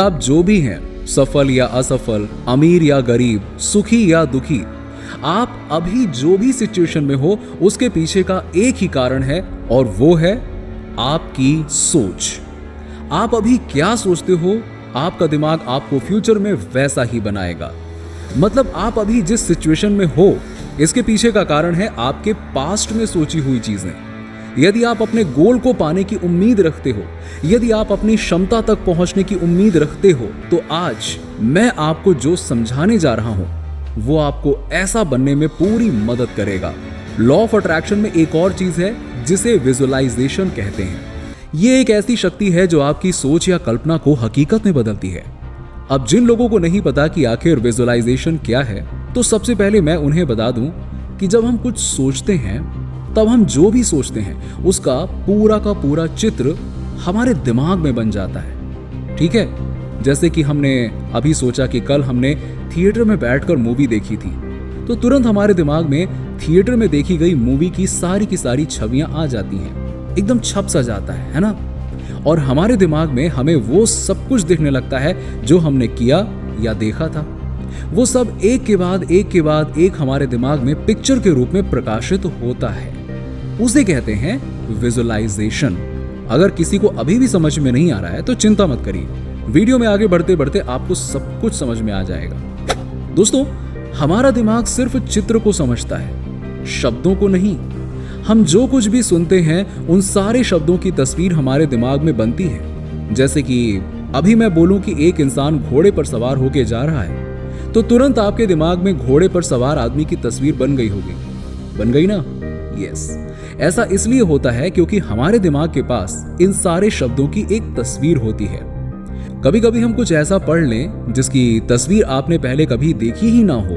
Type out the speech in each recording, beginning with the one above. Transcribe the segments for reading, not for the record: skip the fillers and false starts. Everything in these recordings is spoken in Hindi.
आप जो भी हैं, सफल या असफल, अमीर या गरीब, सुखी या दुखी, आप अभी जो भी सिचुएशन में हो उसके पीछे का एक ही कारण है और वो है आपकी सोच। आप अभी क्या सोचते हो, आपका दिमाग आपको फ्यूचर में वैसा ही बनाएगा। मतलब आप अभी जिस सिचुएशन में हो इसके पीछे का कारण है आपके पास्ट में सोची हुई चीजें। यदि आप अपने गोल को पाने की उम्मीद रखते हो, यदि आप अपनी क्षमता तक पहुंचने की उम्मीद रखते हो, तो आज मैं आपको जो समझाने जा रहा हूं वो आपको ऐसा बनने में पूरी मदद करेगा। लॉ ऑफ अट्रैक्शन में एक और चीज है जिसे विजुअलाइजेशन कहते हैं। ये एक ऐसी शक्ति है जो आपकी सोच या कल्पना को हकीकत में बदलती है। अब जिन लोगों को नहीं पता कि आखिर विजुअलाइजेशन क्या है, तो सबसे पहले मैं उन्हें बता दूं कि जब हम कुछ सोचते हैं तब हम जो भी सोचते हैं उसका पूरा का पूरा चित्र हमारे दिमाग में बन जाता है। ठीक है, जैसे कि हमने अभी सोचा कि कल हमने थिएटर में बैठकर मूवी देखी थी, तो तुरंत हमारे दिमाग में थिएटर में देखी गई मूवी की सारी छवियां आ जाती हैं, एकदम छप सा जाता है ना। और हमारे दिमाग में हमें वो सब कुछ दिखने लगता है जो हमने किया या देखा था। वो सब एक के बाद एक हमारे दिमाग में पिक्चर के रूप में प्रकाशित होता है। उसे कहते हैं विजुअलाइजेशन। अगर किसी को अभी भी समझ में नहीं आ रहा है तो चिंता मत करिए, वीडियो में आगे बढ़ते बढ़ते आपको सब कुछ समझ में आ जाएगा। दोस्तों, हमारा दिमाग सिर्फ चित्र को समझता है, शब्दों को नहीं। हम जो कुछ भी सुनते हैं उन सारे शब्दों की तस्वीर हमारे दिमाग में बनती है। जैसे कि अभी मैं बोलूं कि एक इंसान घोड़े पर सवार होके जा रहा है, तो तुरंत आपके दिमाग में घोड़े पर सवार आदमी की तस्वीर बन गई होगी। बन गई ना? यस। ऐसा इसलिए होता है क्योंकि हमारे दिमाग के पास इन सारे शब्दों की एक तस्वीर होती है। कभी कभी हम कुछ ऐसा पढ़ लें जिसकी तस्वीर आपने पहले कभी देखी ही ना हो,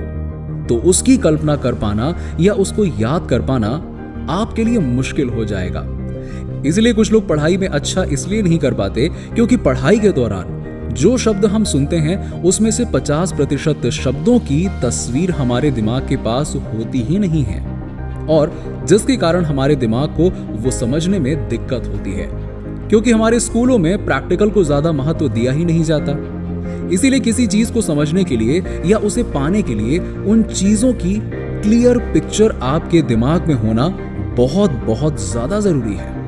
तो उसकी कल्पना कर पाना या उसको याद कर पाना आपके लिए मुश्किल हो जाएगा। इसलिए कुछ लोग पढ़ाई में अच्छा इसलिए नहीं कर पाते क्योंकि पढ़ाई के दौरान जो शब्द हम सुनते हैं उसमें से 50% शब्दों की तस्वीर हमारे दिमाग के पास होती ही नहीं है, और जिसके कारण हमारे दिमाग को वो समझने में दिक्कत होती है क्योंकि हमारे स्कूलों में प्रैक्टिकल को ज्यादा महत्व दिया ही नहीं जाता। इसीलिए किसी चीज को समझने के लिए या उसे पाने के लिए उन चीजों की क्लियर पिक्चर आपके दिमाग में होना बहुत बहुत ज्यादा जरूरी है।